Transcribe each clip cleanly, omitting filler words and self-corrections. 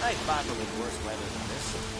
I've battled in worse weather than this.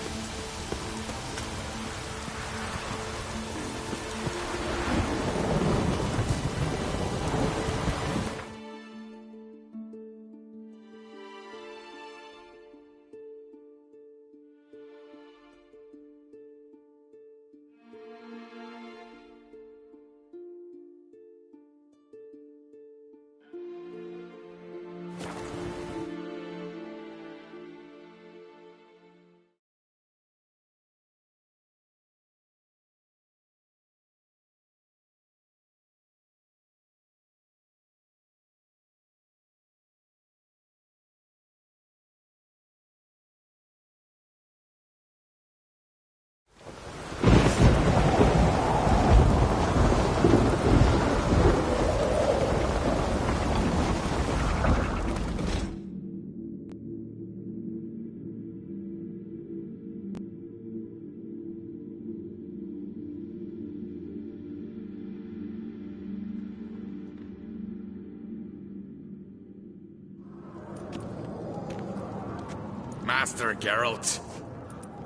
Master Geralt.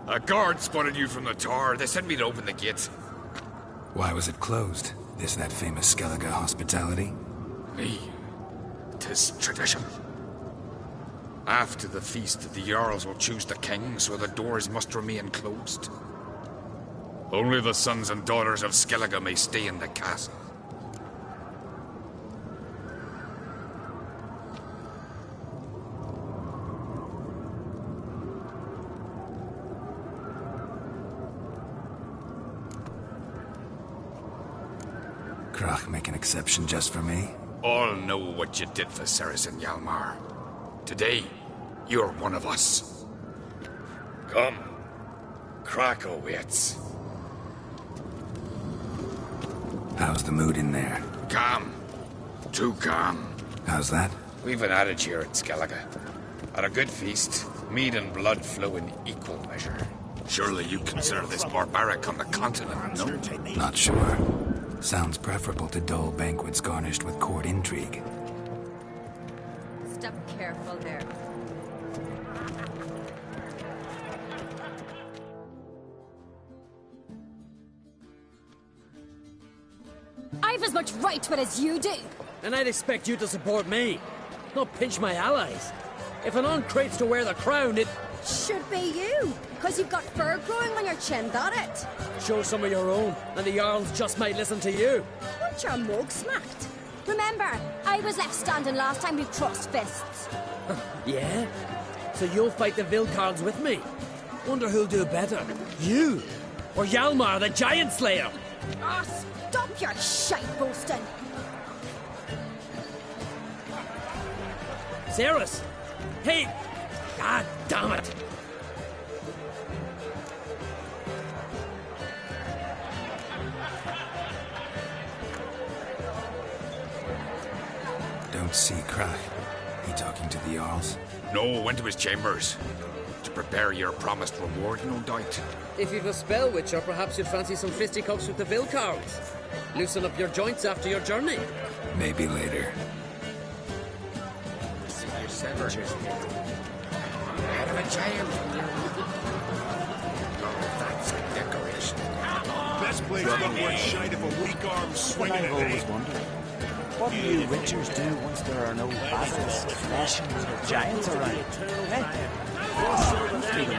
A guard spotted you from the tower. They sent me to open the gate. Why was it closed? Is that famous Skellige hospitality? Me. 'Tis tradition. After the feast, the Jarls will choose the king, so the doors must remain closed. Only the sons and daughters of Skellige may stay in the castle. Krach make an exception just for me? All know what you did for Saracen Hjalmar. Today, you're one of us. Come. Krakow waits. How's the mood in there? Calm. Too calm. How's that? We've an adage here at Skellige. At a good feast, mead and blood flow in equal measure. Surely you consider this barbaric on the continent, no? Not sure. Sounds preferable to dull banquets garnished with court intrigue. Step careful there. I've as much right to it as you do. And I'd expect you to support me, not pinch my allies. If an uncrate's to wear the crown, it Should be you, because you've got fur growing on your chin, that it? shows some of your own, and the Jarls just might listen to you. Want your mug smacked? Remember, I was left standing last time we crossed fists. Yeah? So you'll fight the Vilcards with me? Wonder who'll do better, you or Hjalmar the Giant Slayer? Ah, stop your shite boasting. Ceres? Hey! God damn it! Don't see Krach. He talking to the Jarls? No, went to his chambers. To prepare your promised reward, no doubt. If you've a spell witcher, perhaps you'd fancy some fisticuffs with the Vilcards. Loosen up your joints after your journey. Maybe later. Head of a giant. That's a decoration. Best place not worth shite if a weak arm swinging I've at always me. wondered, what do you witchers do once there are no basilisks, flashings, or giants around? Eh? Do the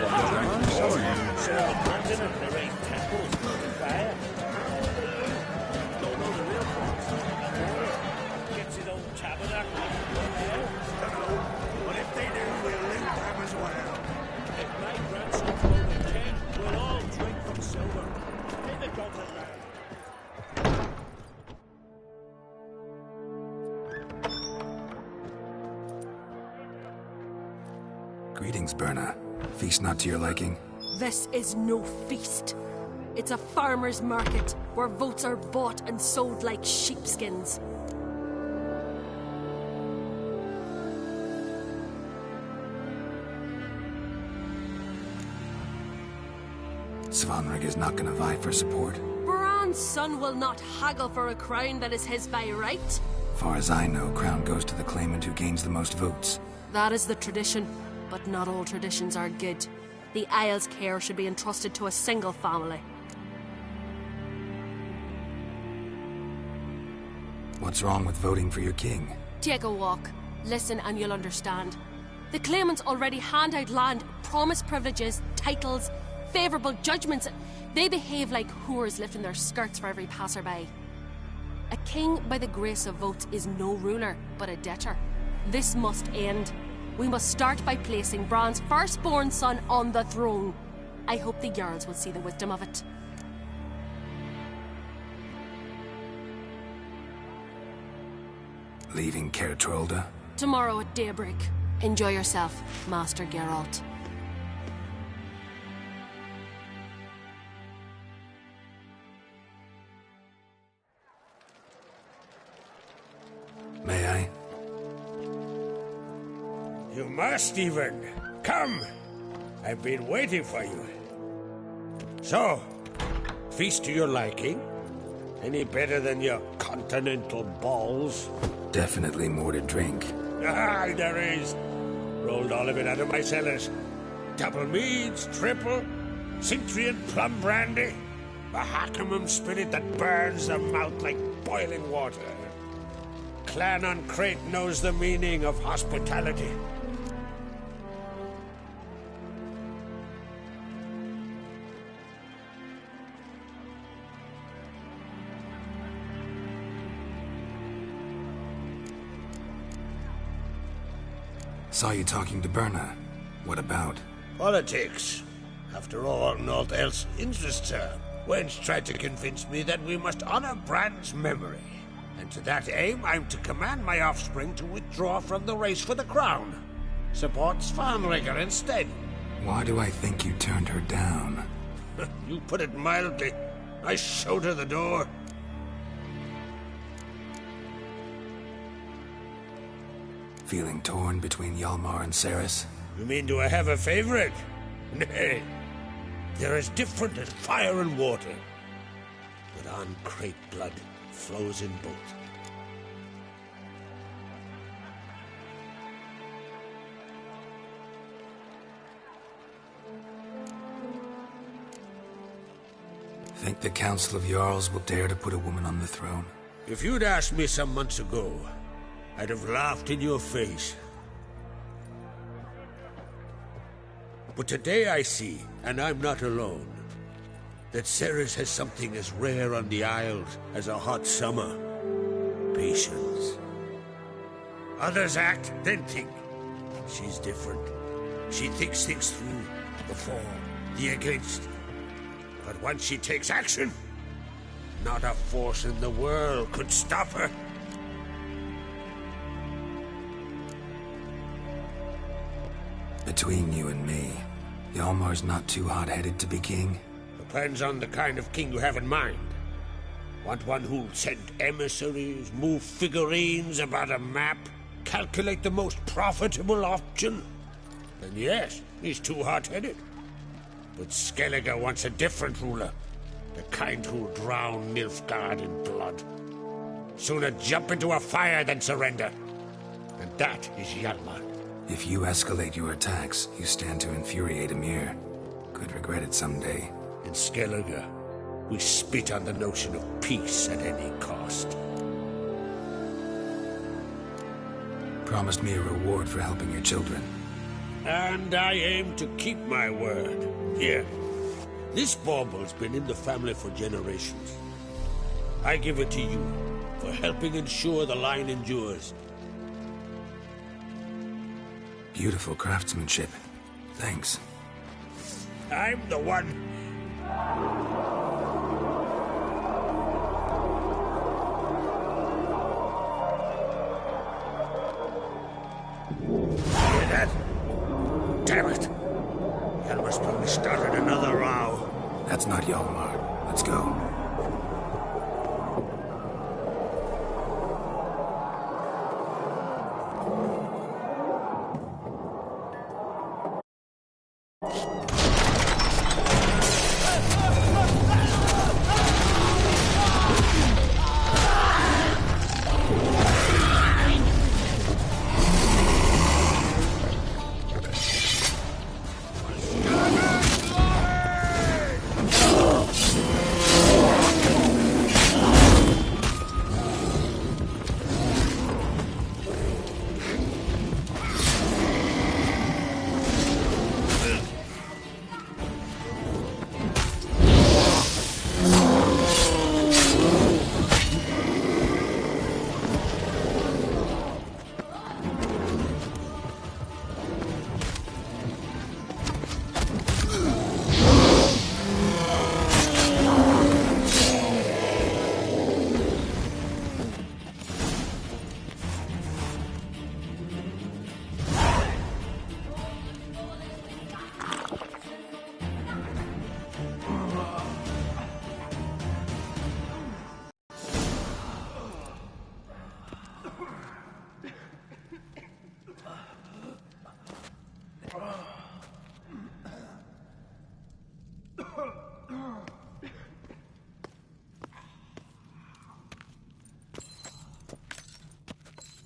But if they do, we'll loot them as well. If my grandson Roman king, we'll all drink from silver. Take the goblet round. Greetings, Berna. Feast not to your liking? This is no feast. It's a farmer's market where votes are bought and sold like sheepskins. Svanrig is not gonna vie for support. Bran's son will not haggle for a crown that is his by right. Far as I know, crown goes to the claimant who gains the most votes. That is the tradition. But not all traditions are good. The Isle's care should be entrusted to a single family. What's wrong with voting for your king? Take a walk. Listen and you'll understand. The claimants already hand out land, promise privileges, titles, favourable judgments. They behave like whores lifting their skirts for every passerby. A king by the grace of votes is no ruler, but a debtor. This must end. We must start by placing Bran's firstborn son on the throne. I hope the Jarls will see the wisdom of it. Leaving Caer Trolda? Tomorrow at daybreak. Enjoy yourself, Master Geralt. May I? You must, even. Come. I've been waiting for you. So, feast to your liking? Any better than your continental balls? Definitely more to drink. Ah, there is. Rolled all of it out of my cellars. Double meads, triple, Cintrian plum brandy, a Hackamum spirit that burns the mouth like boiling water. Clan on Crate knows the meaning of hospitality. Saw you talking to Berna. What about? Politics. After all, naught else interests her. Wench tried to convince me that we must honor Bran's memory. And to that aim, I'm to command my offspring to withdraw from the race for the crown. Support Svanrigger instead. Why do I think you turned her down? You put it mildly. I showed her the door. Feeling torn between Hjalmar and Cerys? You mean, do I have a favorite? Nay. They're as different as fire and water. But on Crate blood flows in both. Think the Council of Jarls will dare to put a woman on the throne? If you'd asked me some months ago, I'd have laughed in your face. But today I see, and I'm not alone, that Cerys has something as rare on the Isles as a hot summer. Patience. Others act, then think. She's different. She thinks things through, the for, the against. But once she takes action, not a force in the world could stop her. Between you and me, Hjalmar's not too hot-headed to be king? Depends on the kind of king you have in mind. Want one who'll send emissaries, move figurines about a map, calculate the most profitable option? Then yes, he's too hot-headed. But Skellige wants a different ruler. The kind who'll drown Nilfgaard in blood. Sooner jump into a fire than surrender. And that is Hjalmar. If you escalate your attacks, you stand to infuriate Emir. Could regret it someday. In Skellige, we spit on the notion of peace at any cost. Promised me a reward for helping your children. And I aim to keep my word. Here, this bauble's been in the family for generations. I give it to you for helping ensure the line endures. Beautiful craftsmanship. Thanks. I'm the one. Hear that? Damn it. Hjalmar's probably started another row. That's not Hjalmar. Let's go.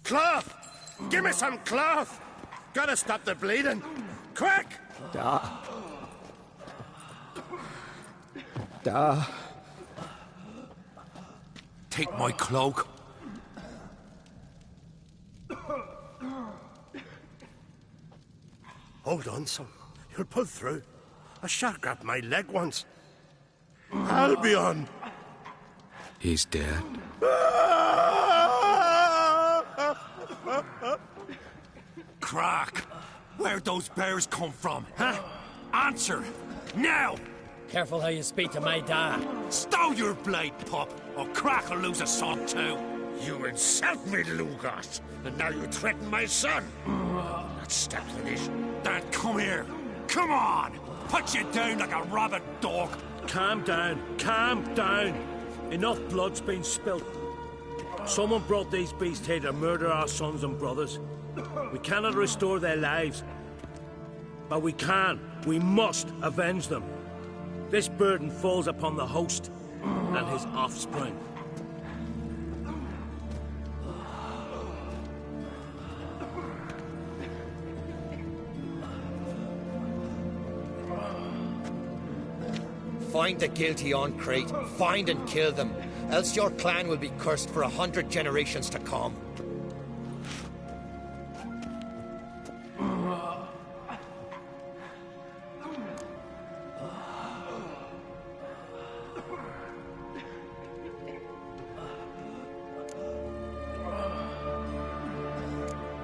Cloth! Give me some cloth! Gotta stop the bleeding! Quick! Take my cloak. Hold on, son. You'll pull through. A shark grabbed my leg once. Albion! He's dead. Crack! Where'd those bears come from, huh? Answer! Now! Careful how you speak to my dad. Stow your blade, pup, or Crack will lose a son too. You insult me, Lugos, and now you threaten my son. Let's stop this. Then come here. Come on! Put you down like a rabid dog. Calm down. Calm down. Enough blood's been spilt. Someone brought these beasts here to murder our sons and brothers. We cannot restore their lives. But we can. We must avenge them. This burden falls upon the host and his offspring. Find the guilty on Crate. Find and kill them. Else your clan will be cursed for 100 generations to come.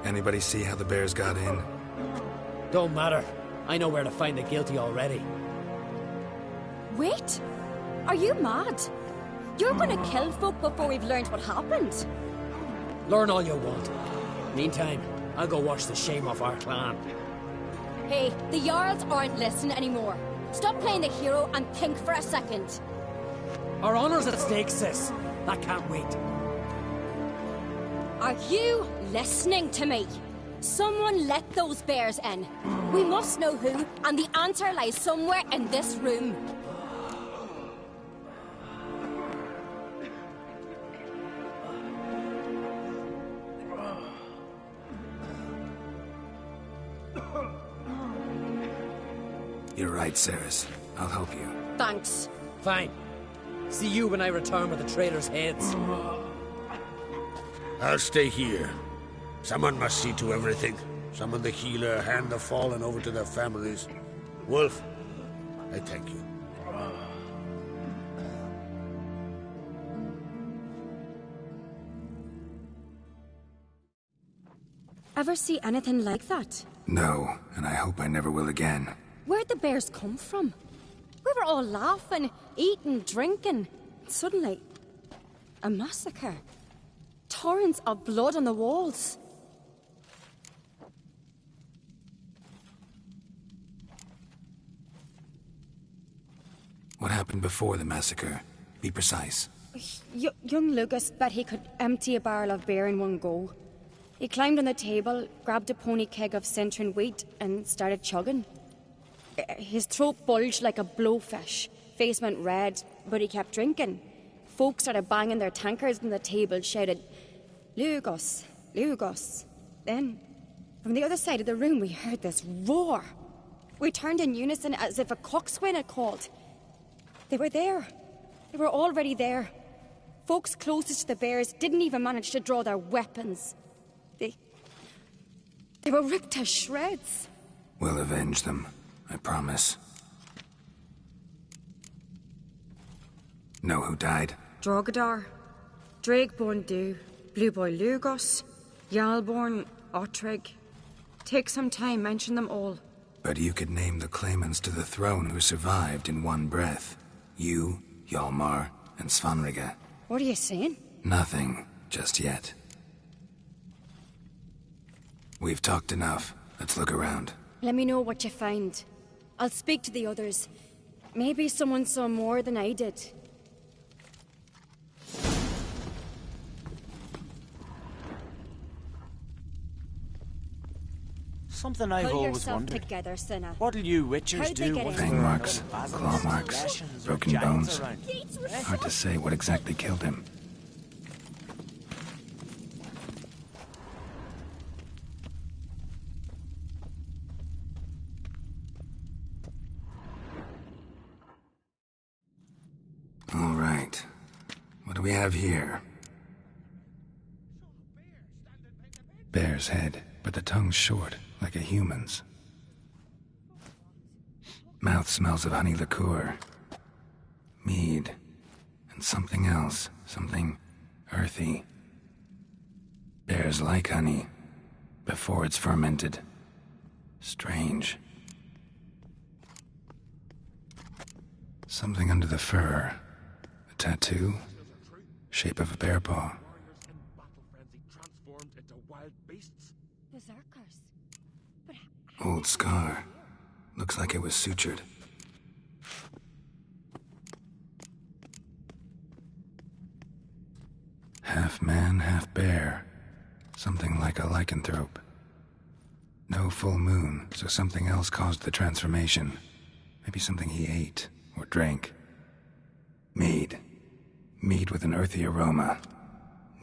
Anybody see how the bears got in? Don't matter. I know where to find the guilty already. Wait! Are you mad? You're gonna kill folk before we've learned what happened. Learn all you want. Meantime, I'll go wash the shame off our clan. Hey, the Jarls aren't listening anymore. Stop playing the hero and think for a second. Our honor's at stake, sis. That can't wait. Are you listening to me? Someone let those bears in. We must know who, and the answer lies somewhere in this room. You're right, Ceres. I'll help you. Thanks. Fine. See you when I return with the traitors' heads. I'll stay here. Someone must see to everything. Summon the healer, hand the fallen over to their families. Wolf, I thank you. Ever see anything like that? No, and I hope I never will again. Where'd the bears come from? We were all laughing, eating, drinking. Suddenly, a massacre. Torrents of blood on the walls. What happened before the massacre? Be precise. Young Lucas bet he could empty a barrel of beer in one go. He climbed on the table, grabbed a pony keg of Centron wheat, and started chugging. His throat bulged like a blowfish. Face went red, but he kept drinking. Folks started banging their tankards on the table, shouted, "Lugos, Lugos." Then, from the other side of the room, we heard this roar. We turned in unison as if a coxswain had called. They were there. They were already there. Folks closest to the bears didn't even manage to draw their weapons. They were ripped to shreds. We'll avenge them, I promise. Know who died? Drogadar, Drakeborn Du, Blue Boy Lugos, Jarlborn, Ottrig. Take some time, mention them all. But you could name the claimants to the throne who survived in one breath. You, Hjalmar, and Svanrige. What are you saying? Nothing, just yet. We've talked enough. Let's look around. Let me know what you find. I'll speak to the others. Maybe someone saw more than I did. Something I've Pull always yourself wondered. together, Sinna. What'll you witchers How'd they do get once in? there Fang are marks, no basilisks, claw marks, rations, or broken giants bones. around? Hard to say what exactly killed him. do we have here? Bear's head, but the tongue's short, like a human's. Mouth smells of honey liqueur. Mead. And something else. Something earthy. Bears like honey, before it's fermented. Strange. Something under the fur. A tattoo? Shape of a bear paw. Berserkers. But Old scar. Looks like it was sutured. Half man, half bear. Something like a lycanthrope. No full moon, so something else caused the transformation. Maybe something he ate or drank. Mead. Mead with an earthy aroma.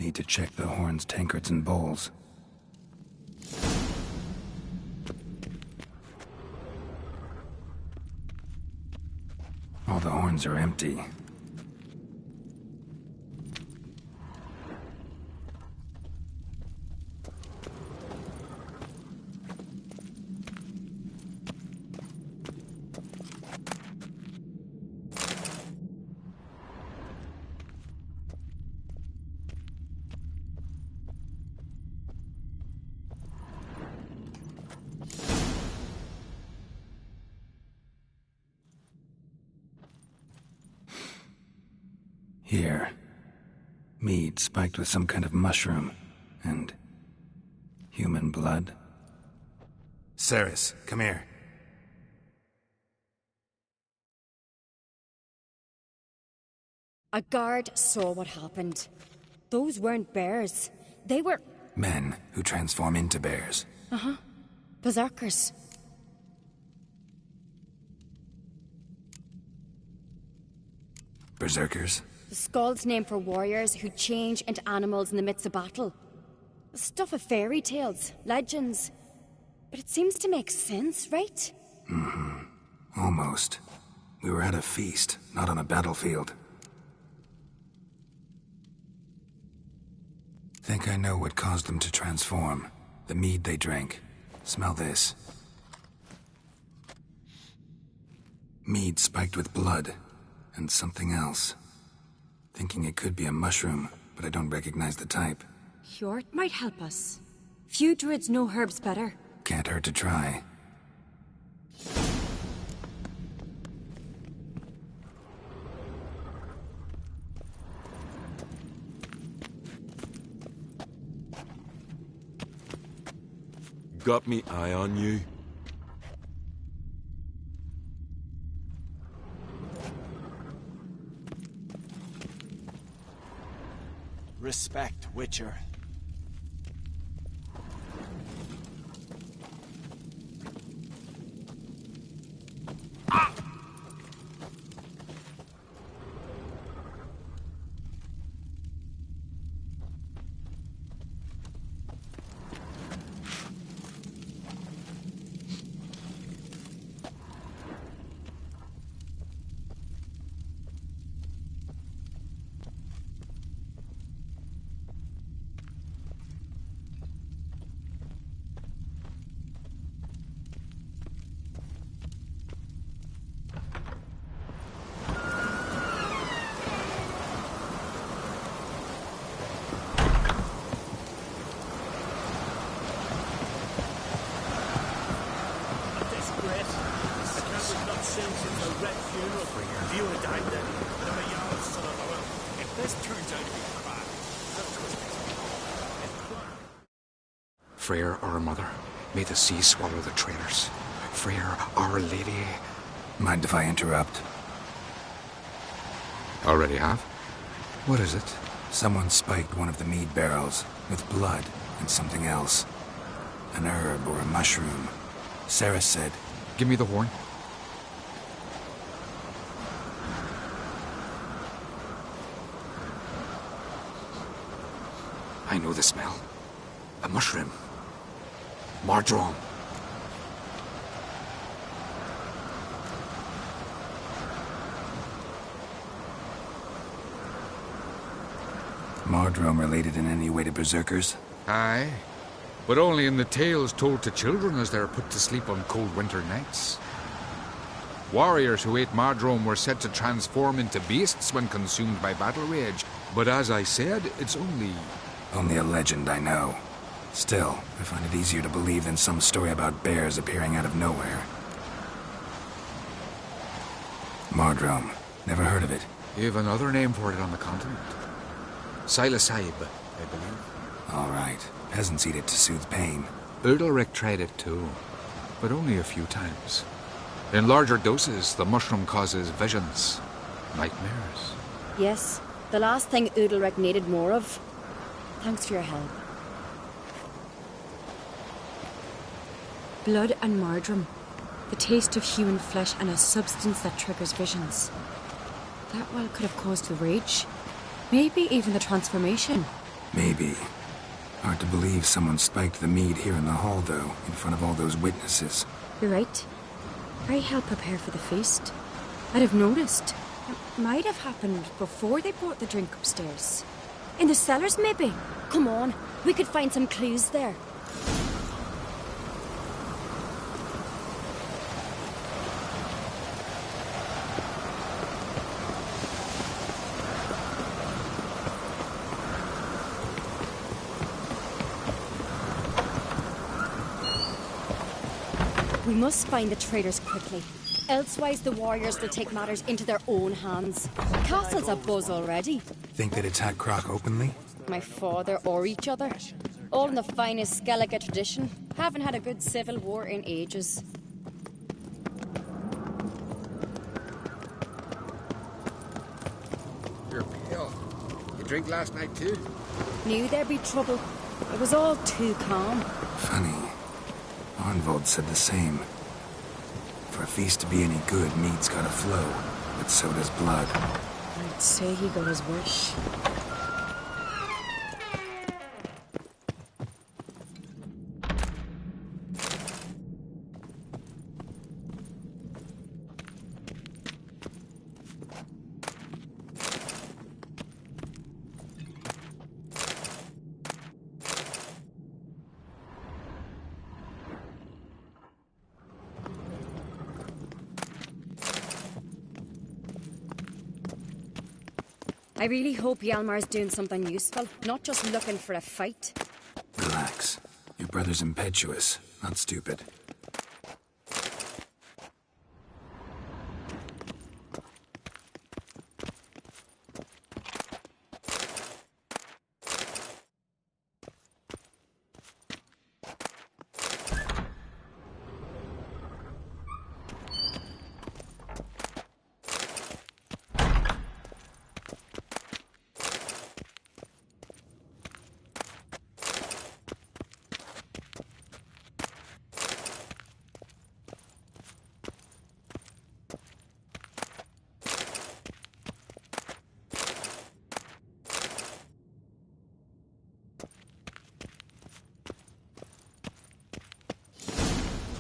Need to check the horns, tankards, and bowls. All the horns are empty. Here. Mead spiked with some kind of mushroom. And human blood. Ceres, come here. a guard saw what happened. Those weren't bears. They were... Men who transform into bears. Uh-huh. Berserkers. Berserkers? The Skald's name for warriors who change into animals in the midst of battle. The stuff of fairy tales, legends. But it seems to make sense, right? Mm-hmm. Almost. We were at a feast, not on a battlefield. Think I know what caused them to transform. The mead they drank. Smell this. Mead spiked with blood. And something else. Thinking it could be a mushroom, but I don't recognize the type. Hjort might help us. Few druids know herbs better. Can't hurt to try. Got me eye on you. Respect, Witcher. Freyr, our mother, may the sea swallow the traitors. Freyr, our lady. Mind if I interrupt? Already have? What is it? Someone spiked one of the mead barrels with blood and something else. An herb or a mushroom. Sarah said... Give me the horn. I know the smell. A mushroom. Marjoram. Mardrome related in any way to berserkers? Aye, but only in the tales told to children as they are put to sleep on cold winter nights. Warriors who ate Mardrome were said to transform into beasts when consumed by battle rage, but as I said, it's only... Only a legend, I know. Still, I find it easier to believe than some story about bears appearing out of nowhere. Mardrome. Never heard of it. You have another name for it on the continent. Silasib, I believe. All right. Peasants eat it to soothe pain. Udalric tried it too, but only a few times. In larger doses, the mushroom causes visions, nightmares. Yes, the last thing Udalric needed more of. Thanks for your help. Blood and Mardrome. The taste of human flesh and a substance that triggers visions. That well could have caused the rage. Maybe even the transformation. Maybe. Hard to believe someone spiked the mead here in the hall, though, in front of all those witnesses. You're right. I helped prepare for the feast. I'd have noticed. It might have happened before they brought the drink upstairs. In the cellars, maybe? Come on, we could find some clues there. We must find the traitors quickly. Elsewise, the warriors will take matters into their own hands. The castle's abuzz already. Think they'd attack Croc openly? My father or each other. All in the finest Skellige tradition. Haven't had a good civil war in ages. You're pale. You drink last night too? Knew there'd be trouble. It was all too calm. Funny. Arnvold said the same. For a feast to be any good, mead's gotta flow, but so does blood. I'd say he got his wish. I really hope Hjalmar's doing something useful, not just looking for a fight. Relax. Your brother's impetuous, not stupid.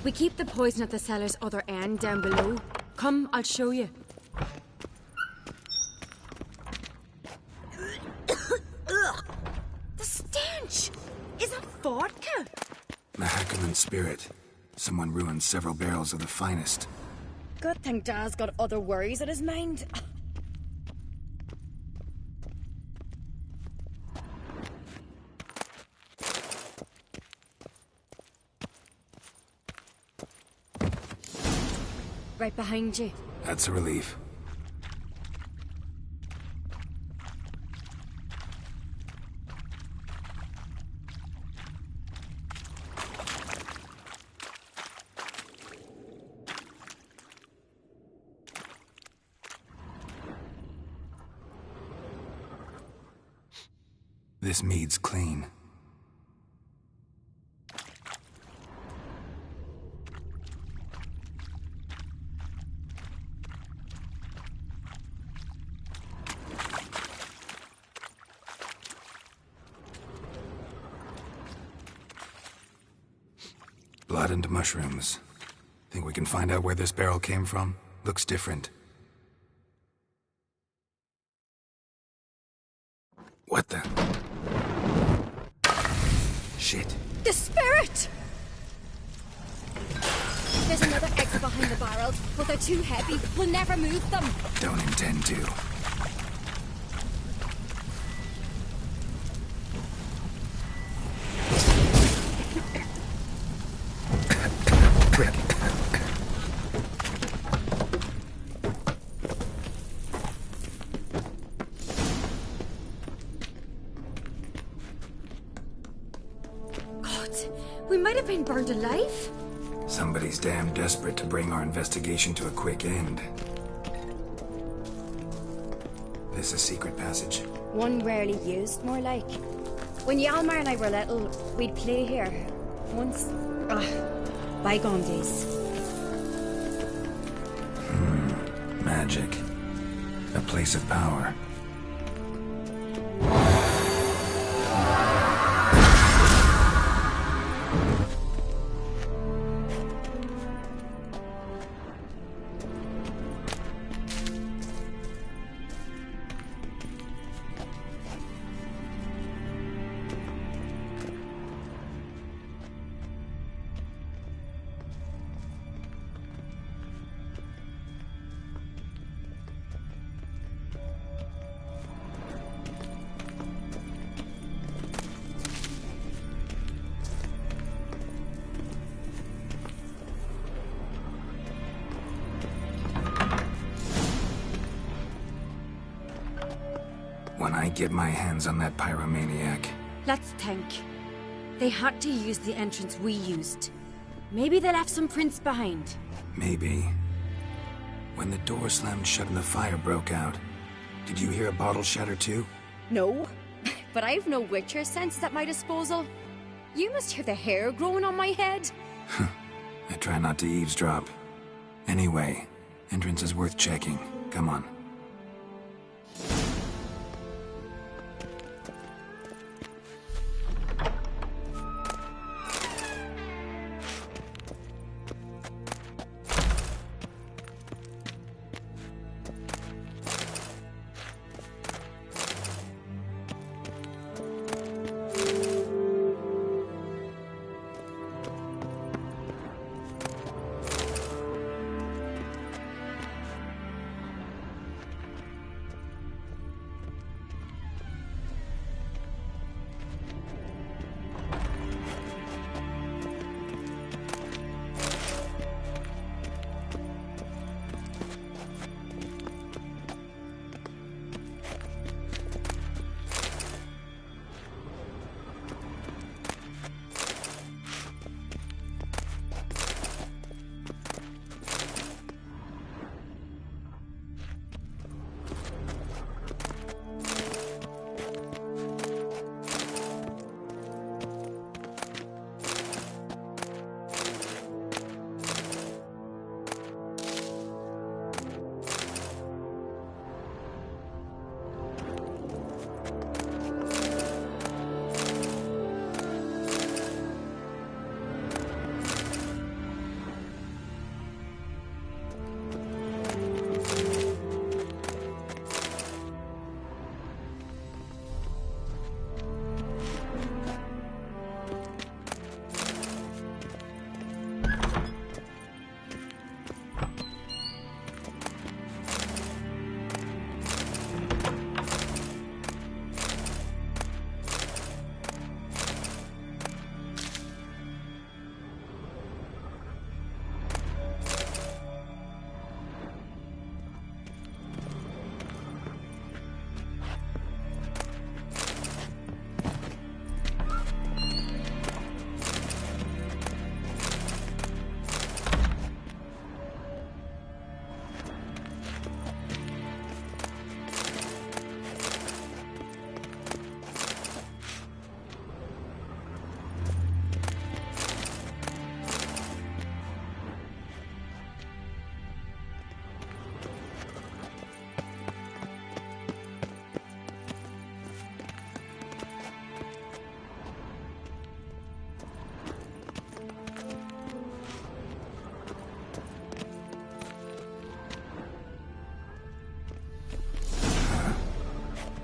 We keep the poison at the cellar's other end down below. Come, I'll show you. The stench! Is that vodka? Mahakaman spirit. Someone ruined several barrels of the finest. Good thing Dad's got other worries in his mind. Right behind you. That's a relief. This mead's clean. Blood and mushrooms. Think we can find out where this barrel came from? Looks different. What What the? Shit. The spirit! There's another exit behind the barrels, but they're too heavy. We'll never move them. Don't intend to. Quick. God, we might have been burned alive. Somebody's damn desperate to bring our investigation to a quick end. This a secret passage? One rarely used, more like. When Yalmar and I were little, we'd play here. Once... bygone days. Magic. A place of power. When I get my hands on that pyromaniac. Let's think. They had to use the entrance we used. Maybe they left some prints behind. Maybe. When the door slammed shut and the fire broke out, did you hear a bottle shatter too? No, but I've no Witcher sense at my disposal. You must hear the hair growing on my head. I try not to eavesdrop. Anyway, entrance is worth checking. Come on.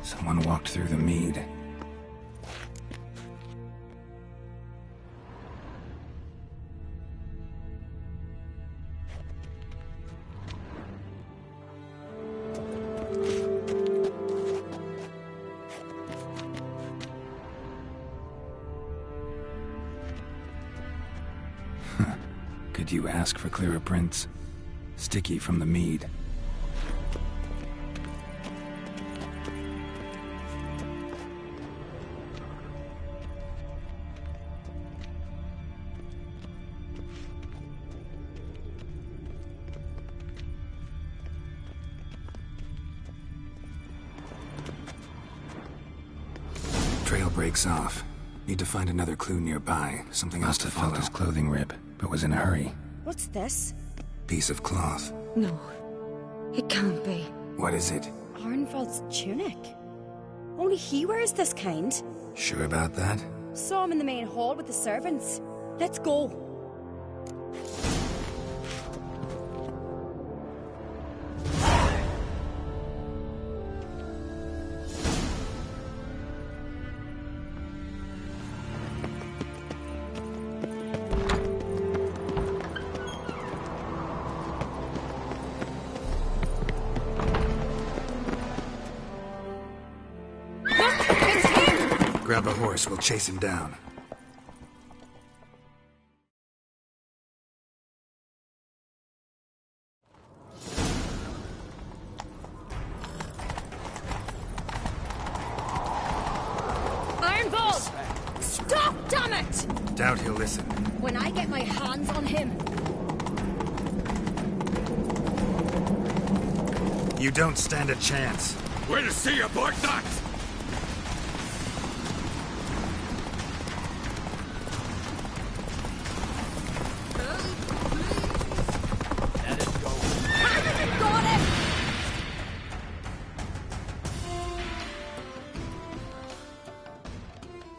Someone walked through the mead. Could you ask for clearer prints? Sticky from the mead. Trail breaks off. Need to find another clue nearby. Something else to follow. Must have felt his clothing rip, but was in a hurry. What's this? Piece of cloth. No. It can't be. What is it? Arnvald's tunic. Only he wears this kind. Sure about that? Saw him in the main hall with the servants. Let's go. Grab a horse, we'll chase him down. Ironbolt! Stop, damn it! Doubt he'll listen. When I get my hands on him... You don't stand a chance. We'll see about that!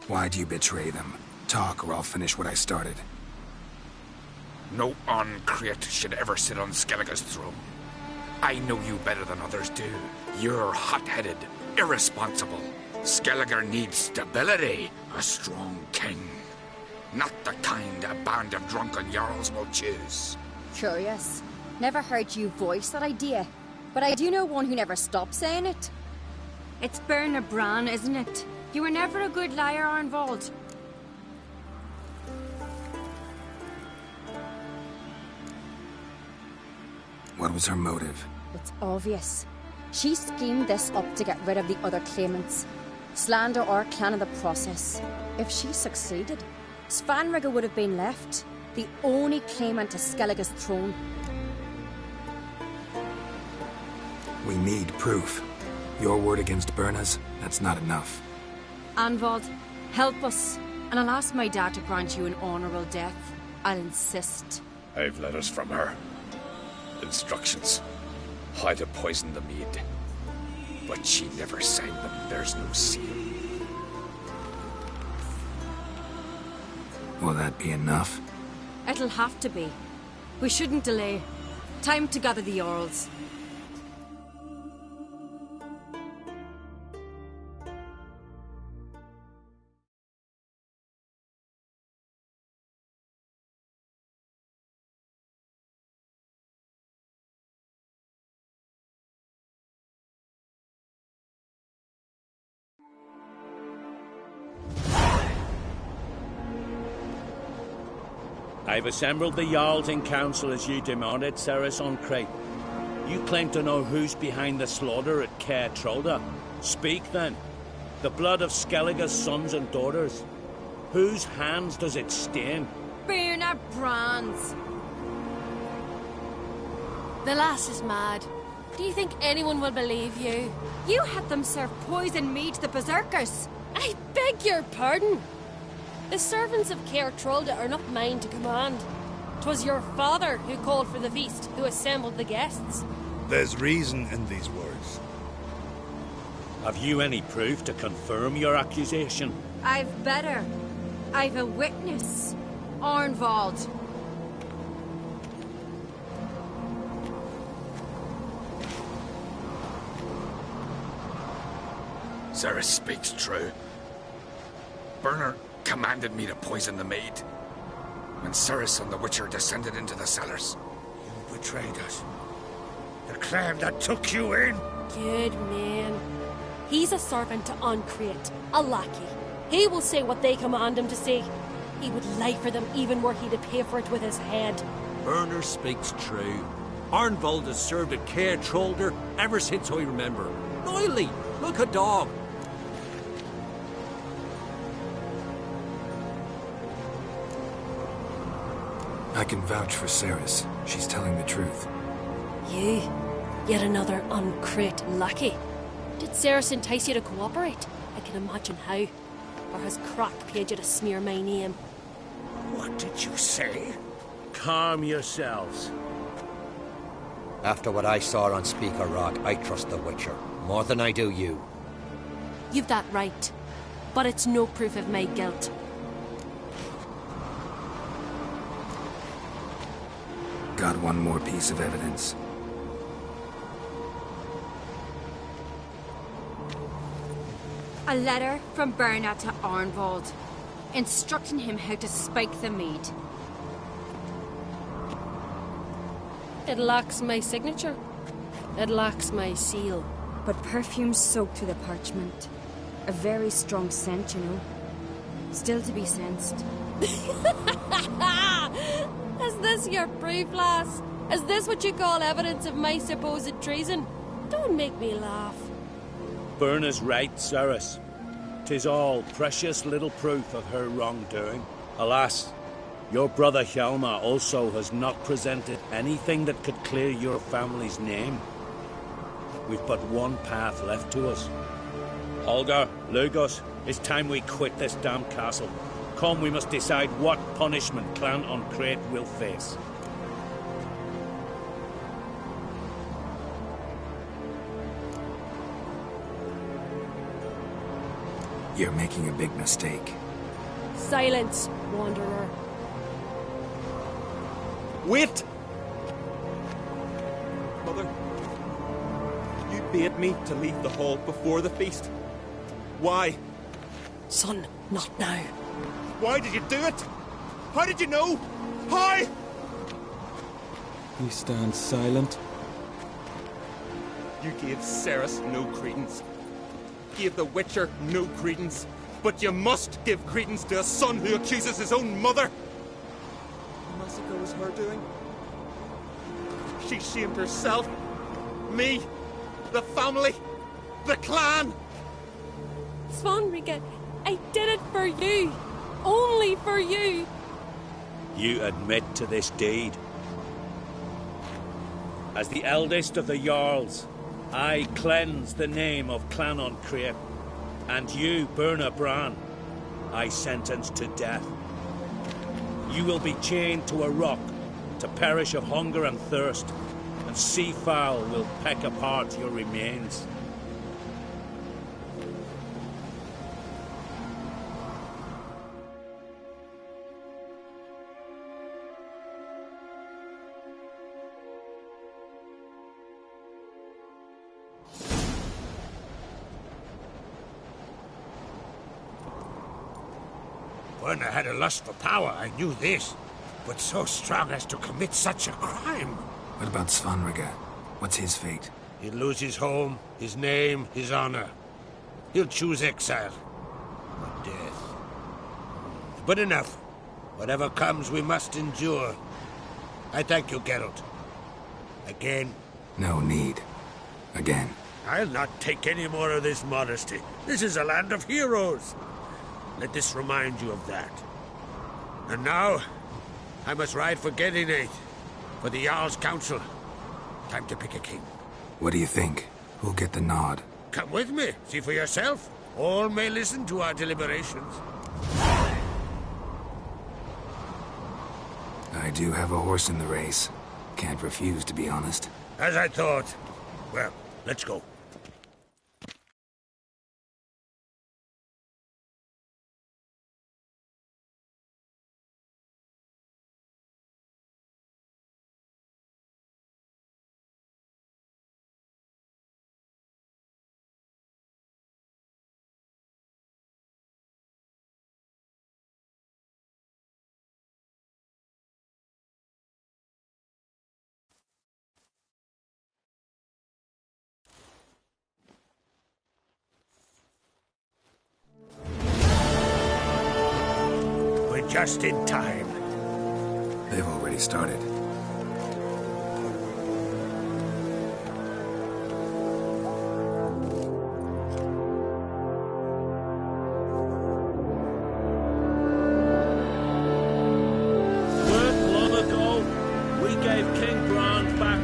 Why do you betray them? Talk, or I'll finish what I started. No Uncreate should ever sit on Skellige's throne. I know you better than others do. You're hot-headed, irresponsible. Skellige needs stability, a strong king. Not the kind a band of drunken jarls will choose. Curious. Never heard you voice that idea. But I do know one who never stops saying it. It's Berna Bran, isn't it? You were never a good liar, Arnvald. What was her motive? It's obvious. She schemed this up to get rid of the other claimants. Slander our clan in the process. If she succeeded, Svanrige would have been left, the only claimant to Skellige's throne. We need proof. Your word against Berna's, that's not enough. Arnvald, help us, and I'll ask my dad to grant you an honourable death. I'll insist. I've letters from her. Instructions. How to poison the mead. But she never signed them. There's no seal. Will that be enough? It'll have to be. We shouldn't delay. Time to gather the Jarls. I've assembled the Jarls in council as you demanded, Ceres on Crate. You claim to know who's behind the slaughter at Caer Trolda. Speak then. The blood of Skellige's sons and daughters. Whose hands does it stain? Berna Bran's. The lass is mad. Do you think anyone will believe you? You had them serve poison mead to the berserkers. I beg your pardon. The servants of Caer Trolda are not mine to command. 'Twas your father who called for the feast, who assembled the guests. There's reason in these words. Have you any proof to confirm your accusation? I've better. I've a witness. Arnvald. Ceres speaks true. Berna commanded me to poison the maid. When Ceres and the Witcher descended into the cellars. You betrayed us. The clan that took you in. Good man. He's a servant to Uncreate, a lackey. He will say what they command him to say. He would lie for them even were he to pay for it with his head. Burner speaks true. Arnvold has served at Care Trollder ever since I remember. Loyally, like a dog. I can vouch for Ceres. She's telling the truth. You? Yet another uncrate lackey. Did Ceres entice you to cooperate? I can imagine how. Or has Crack paid you to smear my name? What did you say? Calm yourselves. After what I saw on Speaker Rock, I trust the Witcher. More than I do you. You've that right. But it's no proof of my guilt. Got one more piece of evidence. A letter from Berna to Arnvold, instructing him how to spike the mead. It lacks my signature. It lacks my seal. But perfume soaked through the parchment. A very strong scent, you know. Still to be sensed. Is this your proof, lass? Is this what you call evidence of my supposed treason? Don't make me laugh. Berna's right, Ceres. 'Tis all precious little proof of her wrongdoing. Alas, your brother Hjalmar also has not presented anything that could clear your family's name. We've but one path left to us. Holger, Lugos, it's time we quit this damn castle. Come, we must decide what punishment Clan Uncrate will face. You're making a big mistake. Silence, Wanderer. Wait! Mother, you bade me to leave the hall before the feast. Why? Son, not now. Why did you do it? How did you know? How? You stand silent. You gave Ceres no credence. Gave the Witcher no credence. But you must give credence to a son who accuses his own mother. The massacre was her doing. She shamed herself. Me. The family. The clan. Svanrika, I did it for you. Only for you. You admit to this deed. As the eldest of the Jarls, I cleanse the name of Clan Uncrate, and you, Berna Bran, I sentence to death. You will be chained to a rock to perish of hunger and thirst, and seafowl will peck apart your remains. Berna had a lust for power, I knew this. But so strong as to commit such a crime. What about Svanrika? What's his fate? He'll lose his home, his name, his honor. He'll choose exile. Or death. But enough. Whatever comes, we must endure. I thank you, Geralt. Again. No need. Again. I'll not take any more of this modesty. This is a land of heroes. Let this remind you of that. And now, I must ride for Gedinate, for the Jarl's Council. Time to pick a king. What do you think? Who'll get the nod? Come with me, see for yourself. All may listen to our deliberations. I do have a horse in the race. Can't refuse, to be honest. As I thought. Well, let's go. Just in time. They've already started.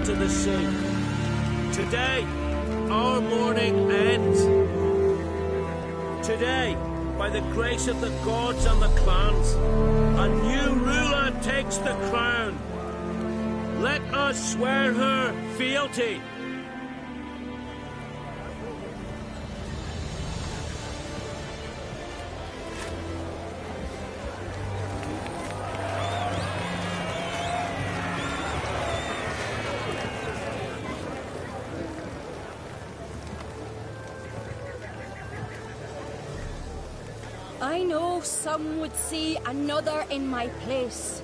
into the sea. Today, our mourning ends. Today, by the grace of the gods and the clans, a new ruler takes the crown. Let us swear her fealty. I know some would see another in my place.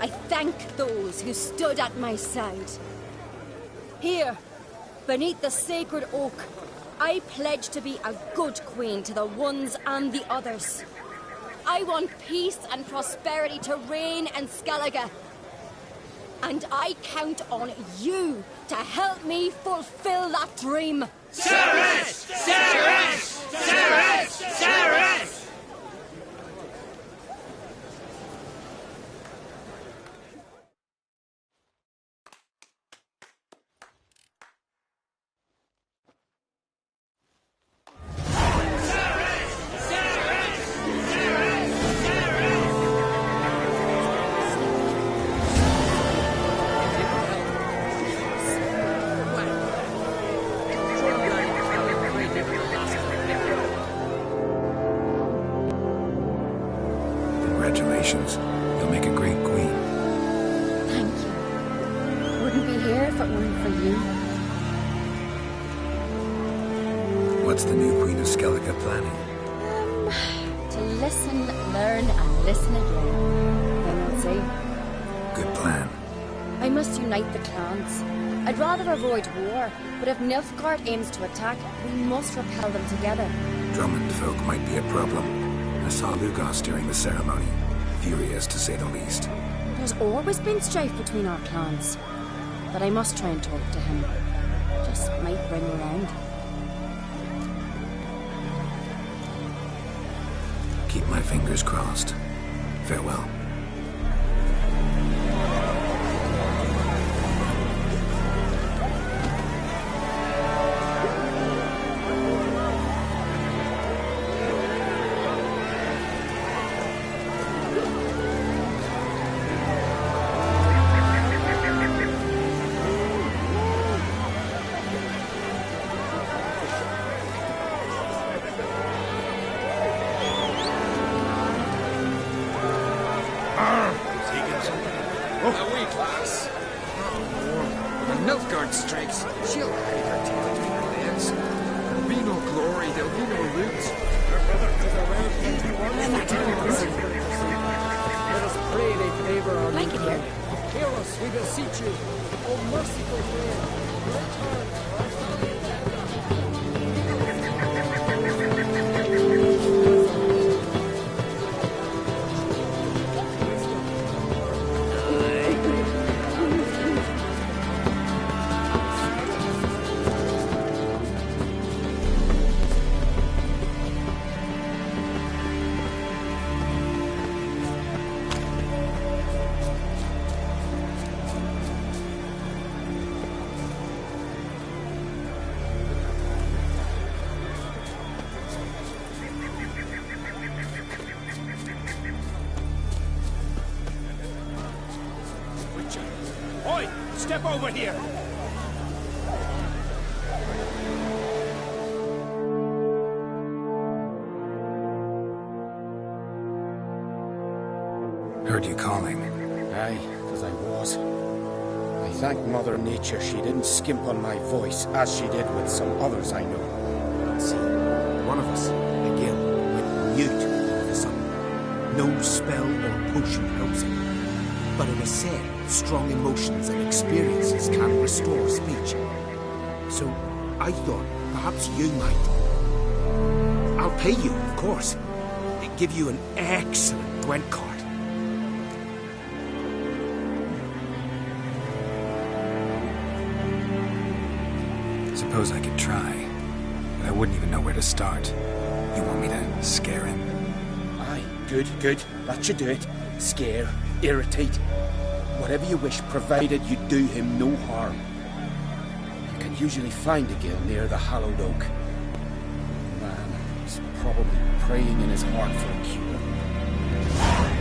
I thank those who stood at my side. Here, beneath the sacred oak, I pledge to be a good queen to the ones and the others. I want peace and prosperity to reign in Skellige. And I count on you to help me fulfill that dream. Ceres! Ceres! Ceres! Ceres! Congratulations. You'll make a great queen. Thank you. Wouldn't be here if it weren't for you. What's the new Queen of Skellige planning? To listen, learn, and listen again. Then we'll see. Good plan. I must unite the clans. I'd rather avoid war, but if Nilfgaard aims to attack, we must repel them together. Drummond folk might be a problem. I saw Lugos during the ceremony. Furious, to say the least. There's always been strife between our clans. But I must try and talk to him. Just might bring around. Keep my fingers crossed. Farewell. Step over here! Heard you calling. Aye, as I was. I thank Mother Nature she didn't skimp on my voice, as she did with some others I know. See, one of us, Miguel, went mute all of a sudden. No spell or potion helps him. But it is said strong emotions and experiences can restore speech. So I thought perhaps you might. I'll pay you, of course. Give you an excellent Gwent card. Suppose I could try, but I wouldn't even know where to start. You want me to scare him? Aye, good, good. That should do it. Scare, irritate. Whatever you wish, provided you do him no harm. You can usually find a gill near the hallowed oak. The man is probably praying in his heart for a cure.